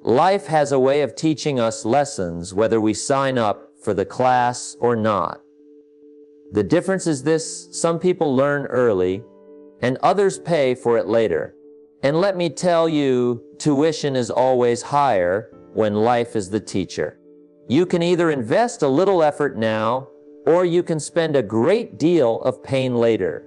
Life has a way of teaching us lessons whether we sign up for the class or not. The difference is this: some people learn early and others pay for it later. And let me tell you, tuition is always higher when life is the teacher. You can either invest a little effort now, or you can spend a great deal of pain later.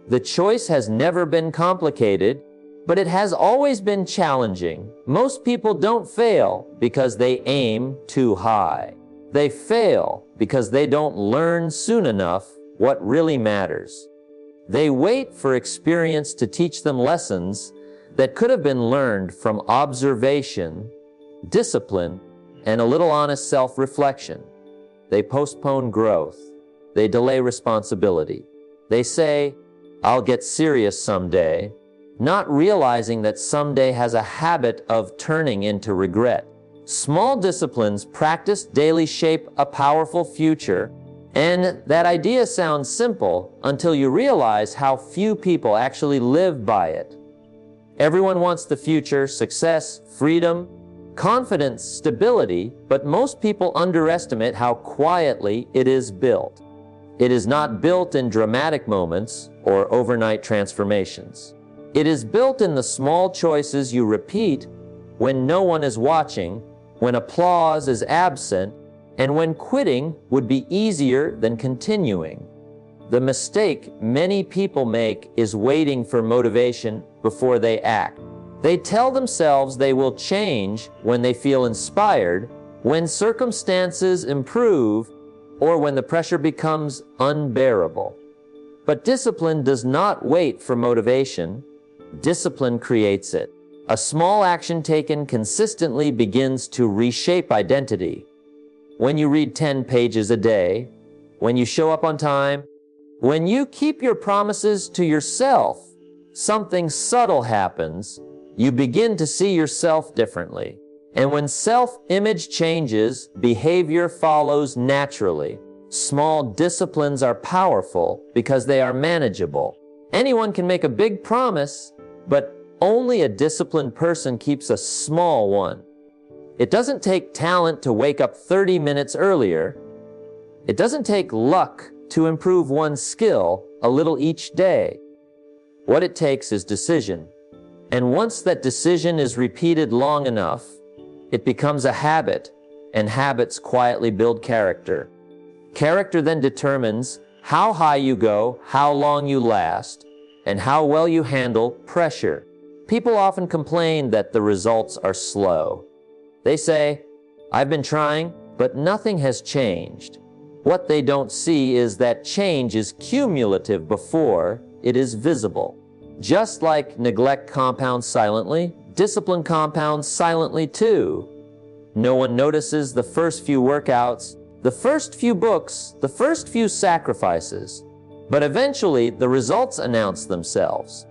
The choice has never been complicated, but it has always been challenging. Most people don't fail because they aim too high. They fail because they don't learn soon enough what really matters. They wait for experience to teach them lessons that could have been learned from observation, discipline, and a little honest self-reflection. They postpone growth. They delay responsibility. They say, "I'll get serious someday," not realizing that someday has a habit of turning into regret. Small disciplines practiced daily shape a powerful future. And that idea sounds simple until you realize how few people actually live by it. Everyone wants the future, success, freedom, confidence, stability, but most people underestimate how quietly it is built. It is not built in dramatic moments or overnight transformations. It is built in the small choices you repeat when no one is watching, when applause is absent, and when quitting would be easier than continuing. The mistake many people make is waiting for motivation before they act. They tell themselves they will change when they feel inspired, when circumstances improve, or when the pressure becomes unbearable. But discipline does not wait for motivation. Discipline creates it. A small action taken consistently begins to reshape identity. When you read 10 pages a day, when you show up on time, when you keep your promises to yourself, something subtle happens. You begin to see yourself differently. And when self-image changes, behavior follows naturally. Small disciplines are powerful because they are manageable. Anyone can make a big promise, but only a disciplined person keeps a small one. It doesn't take talent to wake up 30 minutes earlier. It doesn't take luck to improve one's skill a little each day. What it takes is decision. And once that decision is repeated long enough, it becomes a habit, and habits quietly build character. Character then determines how high you go, how long you last, and how well you handle pressure. People often complain that the results are slow. They say, "I've been trying, but nothing has changed." What they don't see is that change is cumulative before it is visible. Just like neglect compounds silently, discipline compounds silently too. No one notices the first few workouts, the first few books, the first few sacrifices, but eventually the results announce themselves.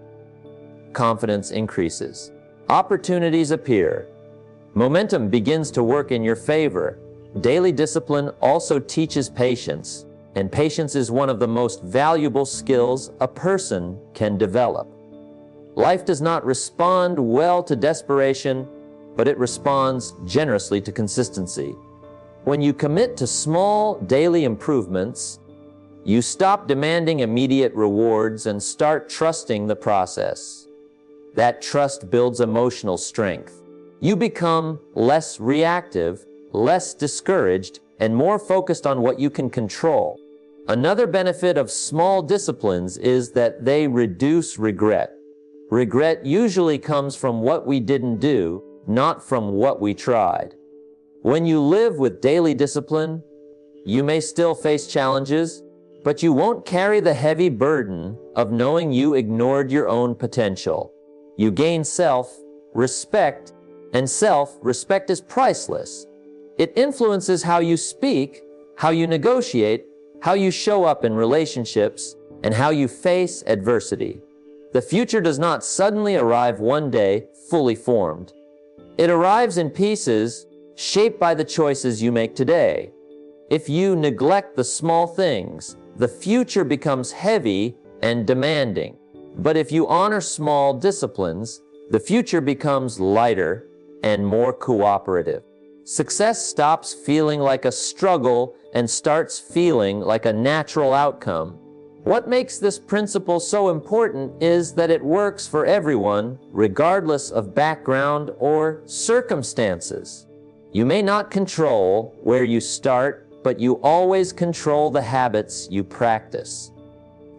Confidence increases. Opportunities appear. Momentum begins to work in your favor. Daily discipline also teaches patience, and patience is one of the most valuable skills a person can develop. Life does not respond well to desperation, but it responds generously to consistency. When you commit to small daily improvements, you stop demanding immediate rewards and start trusting the process. That trust builds emotional strength. You become less reactive, less discouraged, and more focused on what you can control. Another benefit of small disciplines is that they reduce regret. Regret usually comes from what we didn't do, not from what we tried. When you live with daily discipline, you may still face challenges, but you won't carry the heavy burden of knowing you ignored your own potential. You gain self-respect, and self-respect is priceless. It influences how you speak, how you negotiate, how you show up in relationships, and how you face adversity. The future does not suddenly arrive one day fully formed. It arrives in pieces, shaped by the choices you make today. If you neglect the small things, the future becomes heavy and demanding. But if you honor small disciplines, the future becomes lighter and more cooperative. Success stops feeling like a struggle and starts feeling like a natural outcome. What makes this principle so important is that it works for everyone, regardless of background or circumstances. You may not control where you start, but you always control the habits you practice.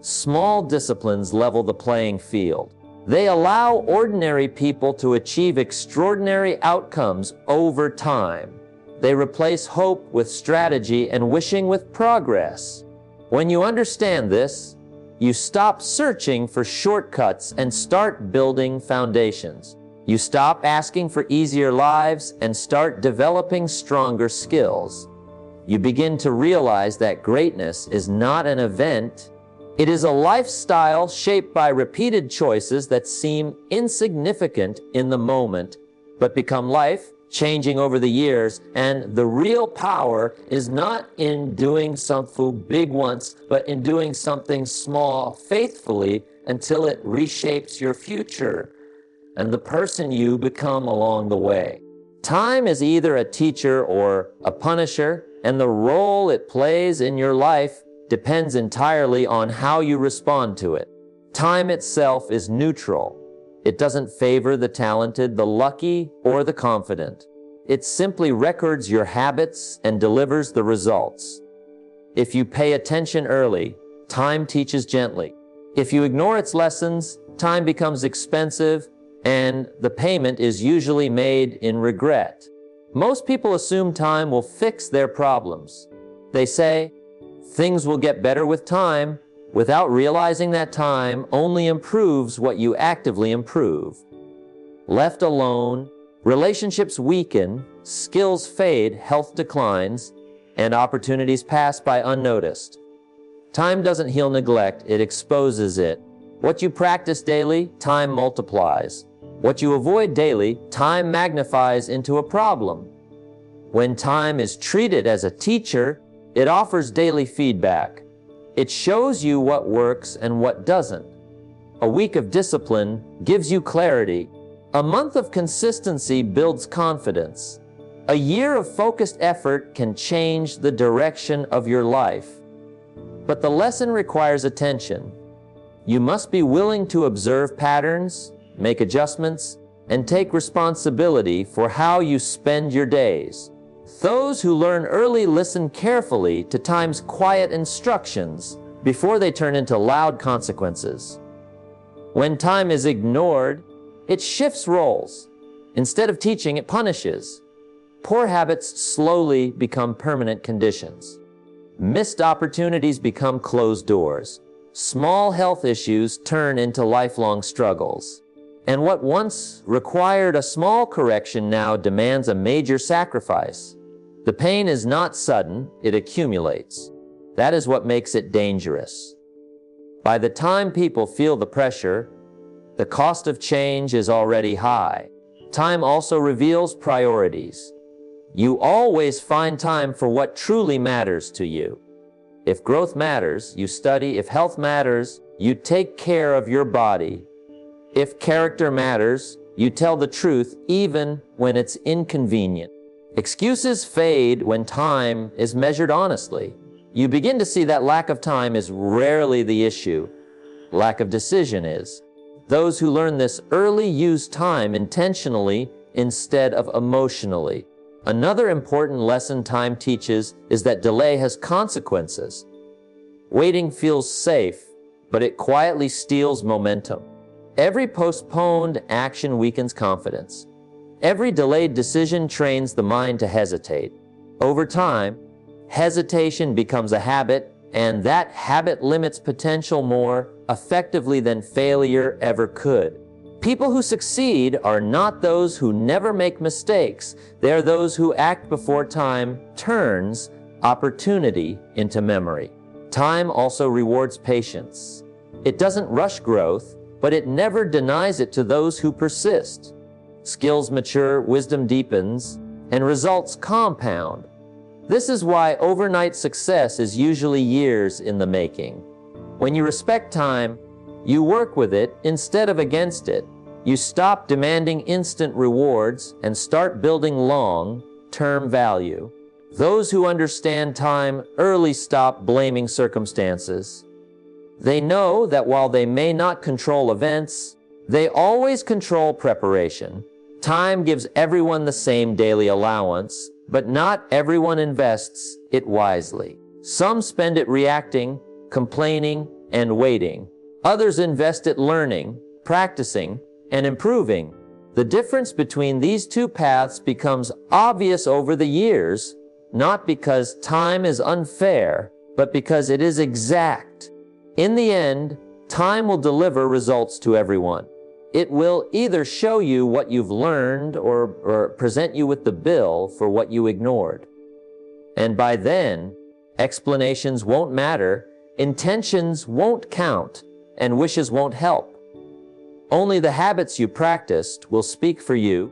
Small disciplines level the playing field. They allow ordinary people to achieve extraordinary outcomes over time. They replace hope with strategy and wishing with progress. When you understand this, you stop searching for shortcuts and start building foundations. You stop asking for easier lives and start developing stronger skills. You begin to realize that greatness is not an event. It is a lifestyle shaped by repeated choices that seem insignificant in the moment, but become life-changing over the years. And the real power is not in doing something big once, but in doing something small faithfully until it reshapes your future and the person you become along the way. Time is either a teacher or a punisher, and the role it plays in your life depends entirely on how you respond to it. Time itself is neutral. It doesn't favor the talented, the lucky, or the confident. It simply records your habits and delivers the results. If you pay attention early, time teaches gently. If you ignore its lessons, time becomes expensive, and the payment is usually made in regret. Most people assume time will fix their problems. They say, things will get better with time, without realizing that time only improves what you actively improve. Left alone, relationships weaken, skills fade, health declines, and opportunities pass by unnoticed. Time doesn't heal neglect, it exposes it. What you practice daily, time multiplies. What you avoid daily, time magnifies into a problem. When time is treated as a teacher, it offers daily feedback. It shows you what works and what doesn't. A week of discipline gives you clarity. A month of consistency builds confidence. A year of focused effort can change the direction of your life. But the lesson requires attention. You must be willing to observe patterns, make adjustments, and take responsibility for how you spend your days. Those who learn early listen carefully to time's quiet instructions before they turn into loud consequences. When time is ignored, it shifts roles. Instead of teaching, it punishes. Poor habits slowly become permanent conditions. Missed opportunities become closed doors. Small health issues turn into lifelong struggles. And what once required a small correction now demands a major sacrifice. The pain is not sudden, it accumulates. That is what makes it dangerous. By the time people feel the pressure, the cost of change is already high. Time also reveals priorities. You always find time for what truly matters to you. If growth matters, you study. If health matters, you take care of your body. If character matters, you tell the truth even when it's inconvenient. Excuses fade when time is measured honestly. You begin to see that lack of time is rarely the issue. Lack of decision is. Those who learn this early use time intentionally instead of emotionally. Another important lesson time teaches is that delay has consequences. Waiting feels safe, but it quietly steals momentum. Every postponed action weakens confidence. Every delayed decision trains the mind to hesitate. Over time, hesitation becomes a habit, and that habit limits potential more effectively than failure ever could. People who succeed are not those who never make mistakes. They are those who act before time turns opportunity into memory. Time also rewards patience. It doesn't rush growth, but it never denies it to those who persist. Skills mature, wisdom deepens, and results compound. This is why overnight success is usually years in the making. When you respect time, you work with it instead of against it. You stop demanding instant rewards and start building long-term value. Those who understand time early stop blaming circumstances. They know that while they may not control events, they always control preparation. Time gives everyone the same daily allowance, but not everyone invests it wisely. Some spend it reacting, complaining, and waiting. Others invest it learning, practicing, and improving. The difference between these two paths becomes obvious over the years, not because time is unfair, but because it is exact. In the end, time will deliver results to everyone. It will either show you what you've learned or present you with the bill for what you ignored. And by then, explanations won't matter, intentions won't count, and wishes won't help. Only the habits you practiced will speak for you,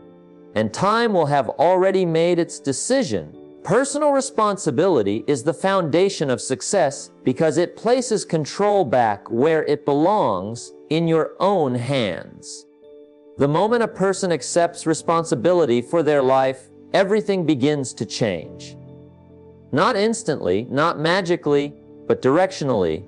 and time will have already made its decision. Personal responsibility is the foundation of success because it places control back where it belongs, in your own hands. The moment a person accepts responsibility for their life, everything begins to change. Not instantly, not magically, but directionally.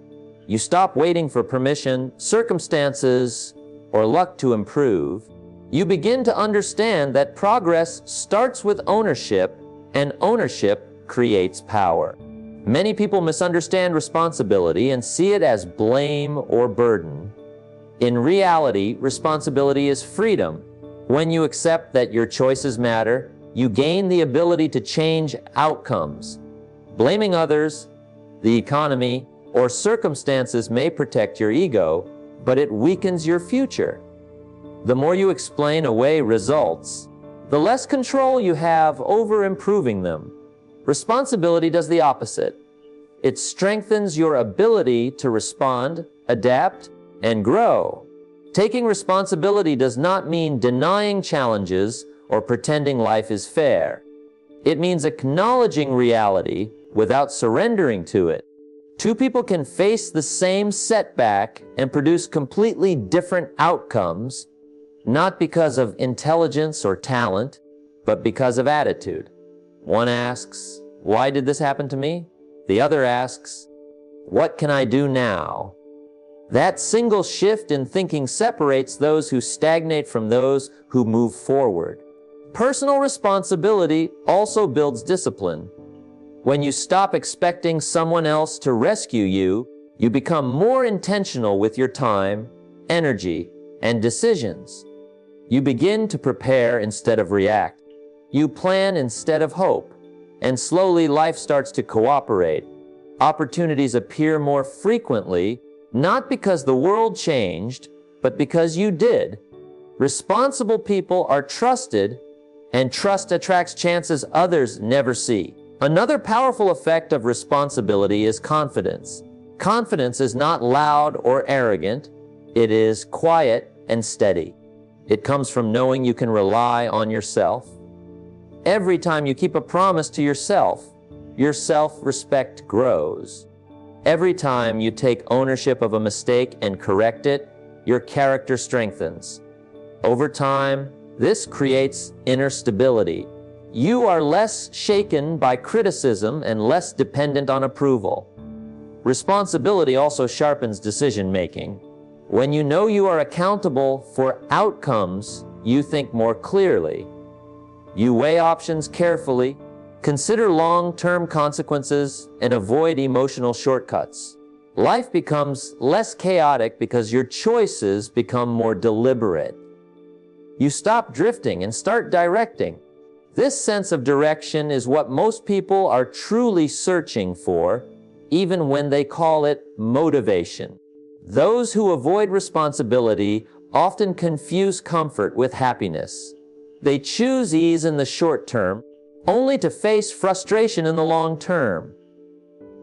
You stop waiting for permission, circumstances, or luck to improve. You begin to understand that progress starts with ownership, and ownership creates power. Many people misunderstand responsibility and see it as blame or burden. In reality, responsibility is freedom. When you accept that your choices matter, you gain the ability to change outcomes. Blaming others, the economy, or circumstances may protect your ego, but it weakens your future. The more you explain away results, the less control you have over improving them. Responsibility does the opposite. It strengthens your ability to respond, adapt, and grow. Taking responsibility does not mean denying challenges or pretending life is fair. It means acknowledging reality without surrendering to it. Two people can face the same setback and produce completely different outcomes, not because of intelligence or talent, but because of attitude. One asks, "Why did this happen to me?" The other asks, "What can I do now?" That single shift in thinking separates those who stagnate from those who move forward. Personal responsibility also builds discipline. When you stop expecting someone else to rescue you, you become more intentional with your time, energy, and decisions. You begin to prepare instead of react. You plan instead of hope. And slowly life starts to cooperate. Opportunities appear more frequently, not because the world changed, but because you did. Responsible people are trusted, and trust attracts chances others never see. Another powerful effect of responsibility is confidence. Confidence is not loud or arrogant. It is quiet and steady. It comes from knowing you can rely on yourself. Every time you keep a promise to yourself, your self-respect grows. Every time you take ownership of a mistake and correct it, your character strengthens. Over time, this creates inner stability. You are less shaken by criticism and less dependent on approval. Responsibility also sharpens decision-making. When you know you are accountable for outcomes, you think more clearly. You weigh options carefully, consider long-term consequences, and avoid emotional shortcuts. Life becomes less chaotic because your choices become more deliberate. You stop drifting and start directing. This sense of direction is what most people are truly searching for, even when they call it motivation. Those who avoid responsibility often confuse comfort with happiness. They choose ease in the short term, only to face frustration in the long term.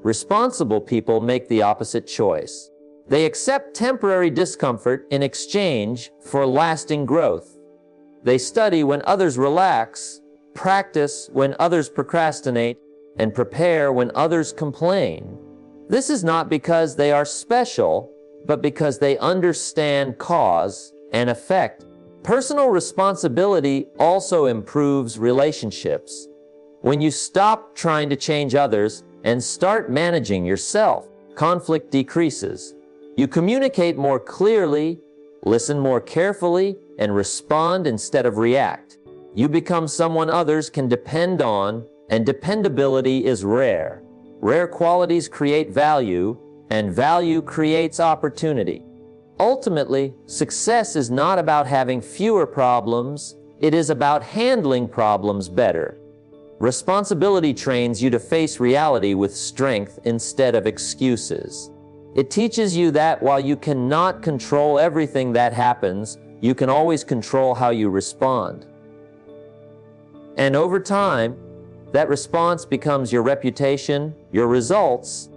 Responsible people make the opposite choice. They accept temporary discomfort in exchange for lasting growth. They study when others relax, practice when others procrastinate, and prepare when others complain. This is not because they are special, but because they understand cause and effect. Personal responsibility also improves relationships. When you stop trying to change others and start managing yourself, conflict decreases. You communicate more clearly, listen more carefully, and respond instead of react. You become someone others can depend on, and dependability is rare. Rare qualities create value, and value creates opportunity. Ultimately, success is not about having fewer problems, it is about handling problems better. Responsibility trains you to face reality with strength instead of excuses. It teaches you that while you cannot control everything that happens, you can always control how you respond. And over time, that response becomes your reputation, your results,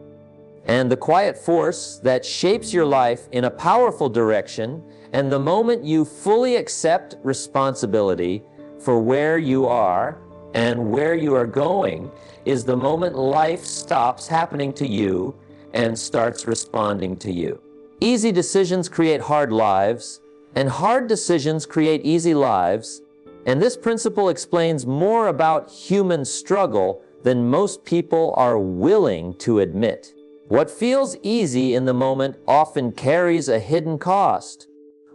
and the quiet force that shapes your life in a powerful direction. And the moment you fully accept responsibility for where you are and where you are going is the moment life stops happening to you and starts responding to you. Easy decisions create hard lives, and hard decisions create easy lives. And this principle explains more about human struggle than most people are willing to admit. What feels easy in the moment often carries a hidden cost,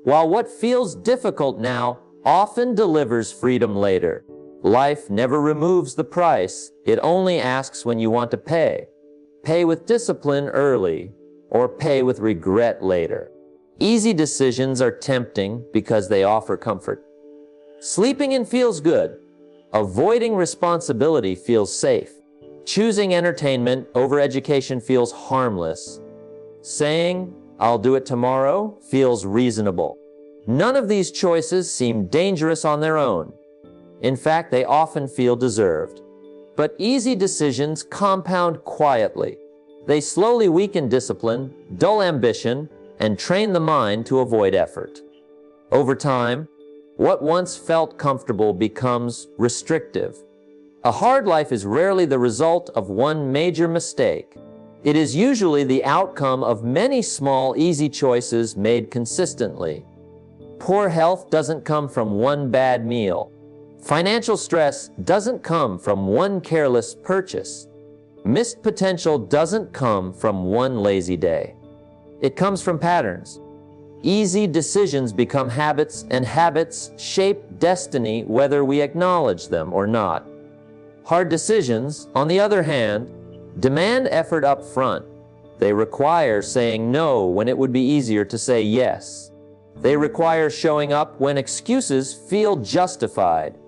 while what feels difficult now often delivers freedom later. Life never removes the price, it only asks when you want to pay. Pay with discipline early, or pay with regret later. Easy decisions are tempting because they offer comfort. Sleeping in feels good. Avoiding responsibility feels safe. Choosing entertainment over education feels harmless. Saying, "I'll do it tomorrow," feels reasonable. None of these choices seem dangerous on their own. In fact, they often feel deserved. But easy decisions compound quietly. They slowly weaken discipline, dull ambition, and train the mind to avoid effort. Over time, what once felt comfortable becomes restrictive. A hard life is rarely the result of one major mistake. It is usually the outcome of many small, easy choices made consistently. Poor health doesn't come from one bad meal. Financial stress doesn't come from one careless purchase. Missed potential doesn't come from one lazy day. It comes from patterns. Easy decisions become habits, and habits shape destiny whether we acknowledge them or not. Hard decisions, on the other hand, demand effort up front. They require saying no when it would be easier to say yes. They require showing up when excuses feel justified.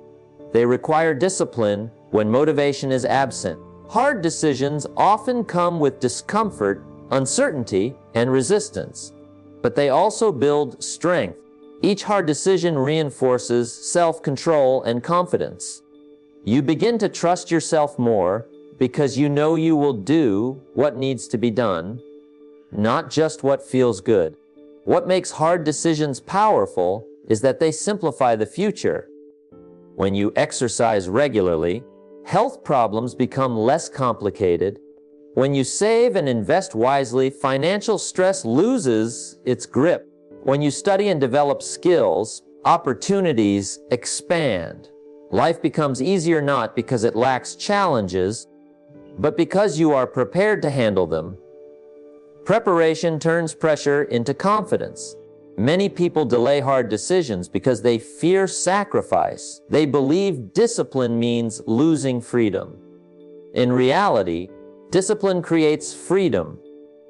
They require discipline when motivation is absent. Hard decisions often come with discomfort, uncertainty, and resistance, but they also build strength. Each hard decision reinforces self-control and confidence. You begin to trust yourself more because you know you will do what needs to be done, not just what feels good. What makes hard decisions powerful is that they simplify the future. When you exercise regularly, health problems become less complicated. When you save and invest wisely, financial stress loses its grip. When you study and develop skills, opportunities expand. Life becomes easier not because it lacks challenges, but because you are prepared to handle them. Preparation turns pressure into confidence. Many people delay hard decisions because they fear sacrifice. They believe discipline means losing freedom. In reality, discipline creates freedom.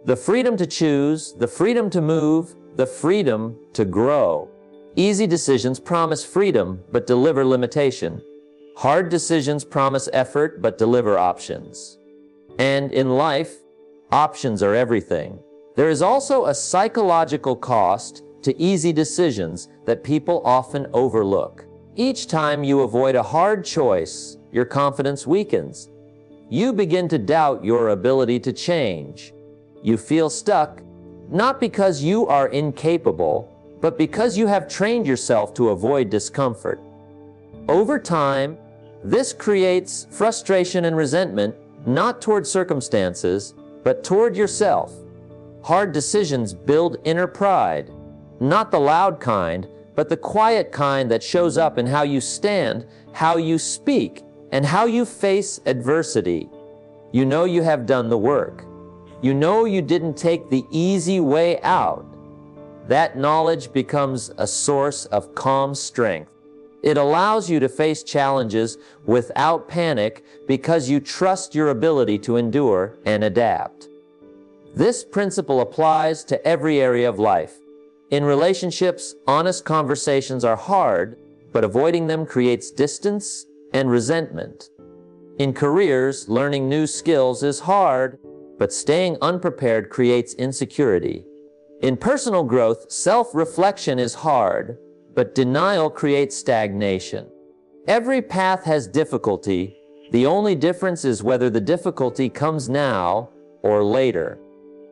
The freedom to choose, the freedom to move, the freedom to grow. Easy decisions promise freedom but deliver limitation. Hard decisions promise effort but deliver options. And in life, options are everything. There is also a psychological cost to easy decisions that people often overlook. Each time you avoid a hard choice, your confidence weakens. You begin to doubt your ability to change. You feel stuck, not because you are incapable, but because you have trained yourself to avoid discomfort. Over time, this creates frustration and resentment, not toward circumstances, but toward yourself. Hard decisions build inner pride, not the loud kind, but the quiet kind that shows up in how you stand, how you speak, and how you face adversity. You know you have done the work. You know you didn't take the easy way out. That knowledge becomes a source of calm strength. It allows you to face challenges without panic because you trust your ability to endure and adapt. This principle applies to every area of life. In relationships, honest conversations are hard, but avoiding them creates distance and resentment. In careers, learning new skills is hard, but staying unprepared creates insecurity. In personal growth, self-reflection is hard, but denial creates stagnation. Every path has difficulty. The only difference is whether the difficulty comes now or later.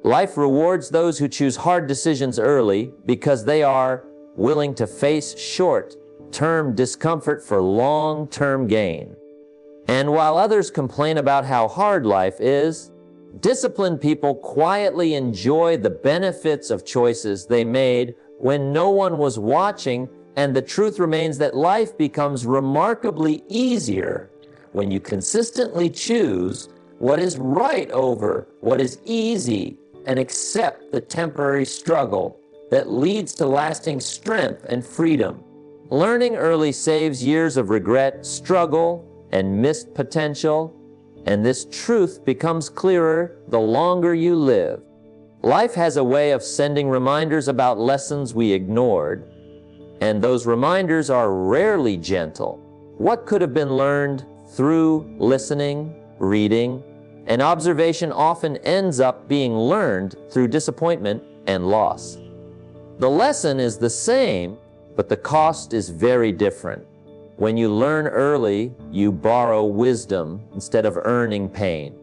Life rewards those who choose hard decisions early because they are willing to face short-term discomfort for long-term gain. And while others complain about how hard life is, disciplined people quietly enjoy the benefits of choices they made when no one was watching, and the truth remains that life becomes remarkably easier when you consistently choose what is right over what is easy and accept the temporary struggle that leads to lasting strength and freedom. Learning early saves years of regret, struggle, and missed potential, and this truth becomes clearer the longer you live. Life has a way of sending reminders about lessons we ignored, and those reminders are rarely gentle. What could have been learned through listening, reading, and observation often ends up being learned through disappointment and loss. The lesson is the same, but the cost is very different. When you learn early, you borrow wisdom instead of earning pain.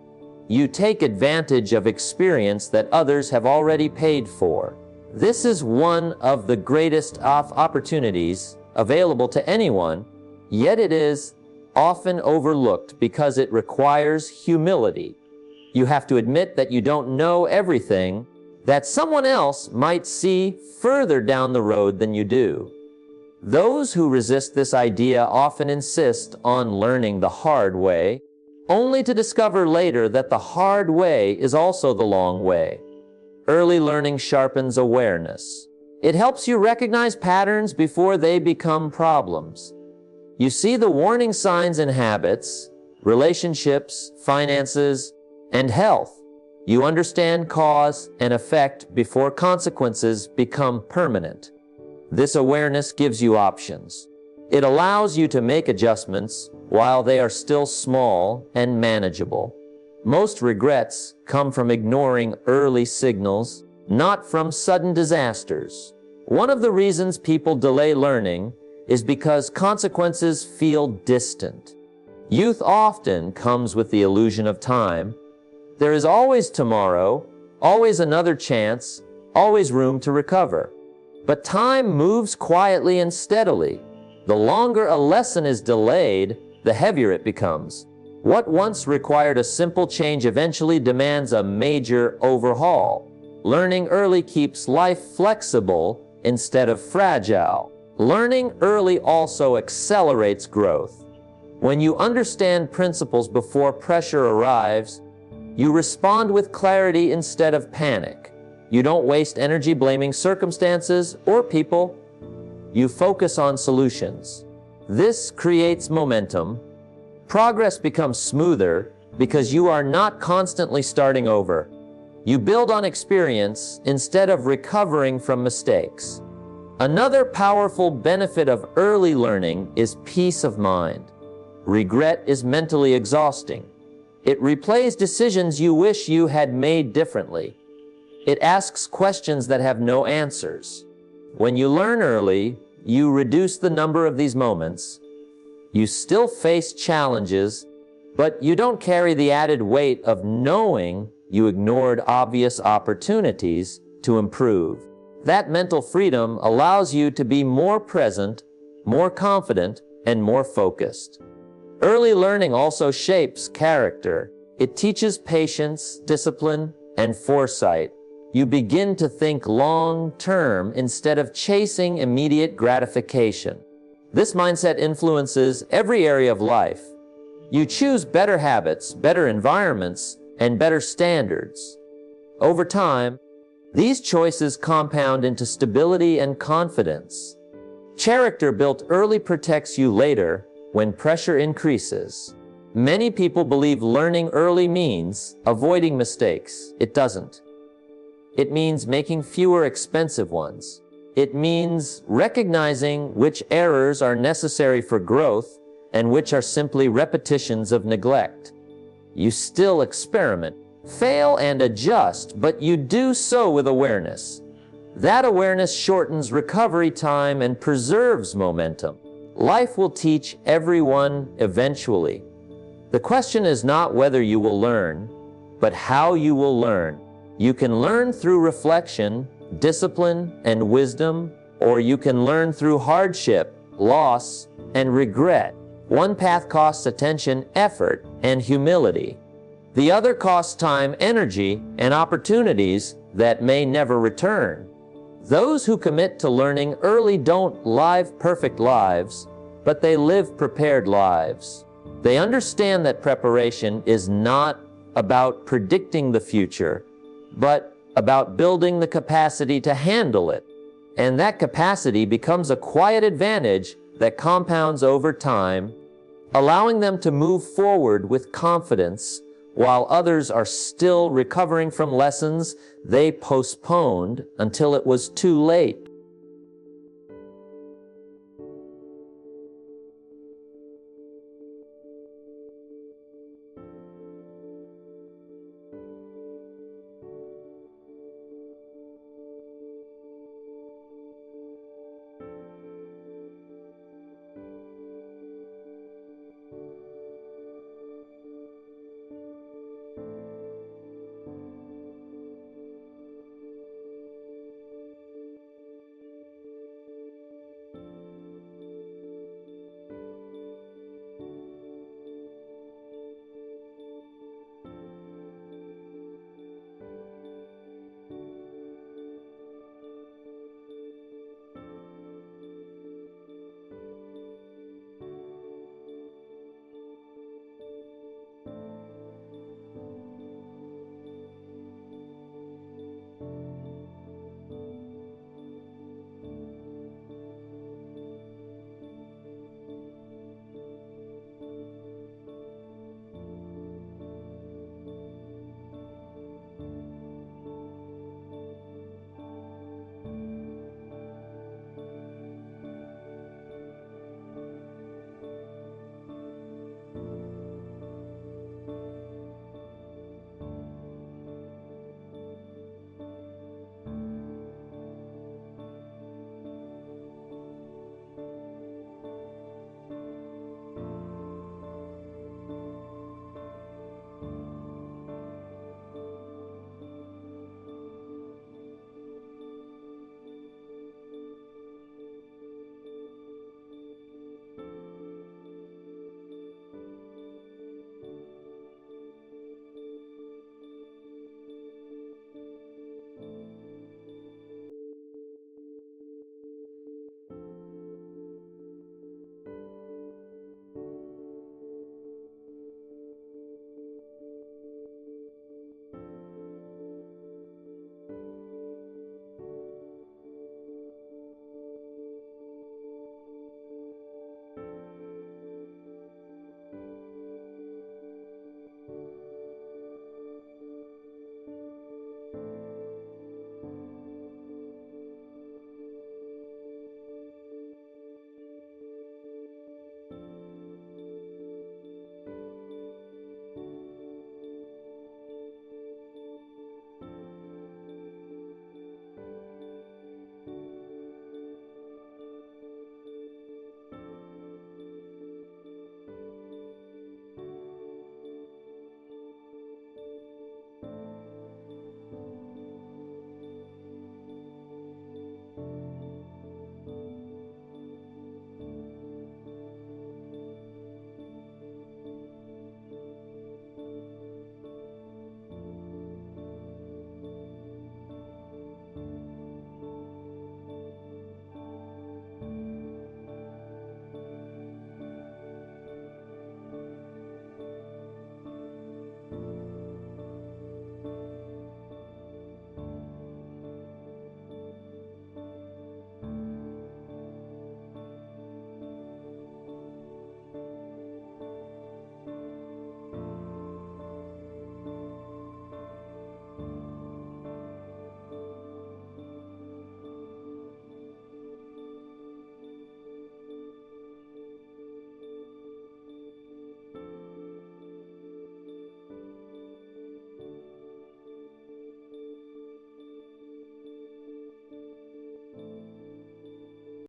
You take advantage of experience that others have already paid for. This is one of the greatest opportunities available to anyone, yet it is often overlooked because it requires humility. You have to admit that you don't know everything, that someone else might see further down the road than you do. Those who resist this idea often insist on learning the hard way, only to discover later that the hard way is also the long way. Early learning sharpens awareness. It helps you recognize patterns before they become problems. You see the warning signs in habits, relationships, finances, and health. You understand cause and effect before consequences become permanent. This awareness gives you options. It allows you to make adjustments while they are still small and manageable. Most regrets come from ignoring early signals, not from sudden disasters. One of the reasons people delay learning is because consequences feel distant. Youth often comes with the illusion of time. There is always tomorrow, always another chance, always room to recover. But time moves quietly and steadily. The longer a lesson is delayed, the heavier it becomes. What once required a simple change eventually demands a major overhaul. Learning early keeps life flexible instead of fragile. Learning early also accelerates growth. When you understand principles before pressure arrives, you respond with clarity instead of panic. You don't waste energy blaming circumstances or people. You focus on solutions. This creates momentum. Progress becomes smoother because you are not constantly starting over. You build on experience instead of recovering from mistakes. Another powerful benefit of early learning is peace of mind. Regret is mentally exhausting. It replays decisions you wish you had made differently. It asks questions that have no answers. When you learn early, you reduce the number of these moments. You still face challenges, but you don't carry the added weight of knowing you ignored obvious opportunities to improve. That mental freedom allows you to be more present, more confident, and more focused. Early learning also shapes character. It teaches patience, discipline, and foresight. You begin to think long-term instead of chasing immediate gratification. This mindset influences every area of life. You choose better habits, better environments, and better standards. Over time, these choices compound into stability and confidence. Character built early protects you later when pressure increases. Many people believe learning early means avoiding mistakes. It doesn't. It means making fewer expensive ones. It means recognizing which errors are necessary for growth and which are simply repetitions of neglect. You still experiment, fail, and adjust, but you do so with awareness. That awareness shortens recovery time and preserves momentum. Life will teach everyone eventually. The question is not whether you will learn, but how you will learn. You can learn through reflection, discipline, and wisdom, or you can learn through hardship, loss, and regret. One path costs attention, effort, and humility. The other costs time, energy, and opportunities that may never return. Those who commit to learning early don't live perfect lives, but they live prepared lives. They understand that preparation is not about predicting the future, but about building the capacity to handle it. And that capacity becomes a quiet advantage that compounds over time, allowing them to move forward with confidence while others are still recovering from lessons they postponed until it was too late.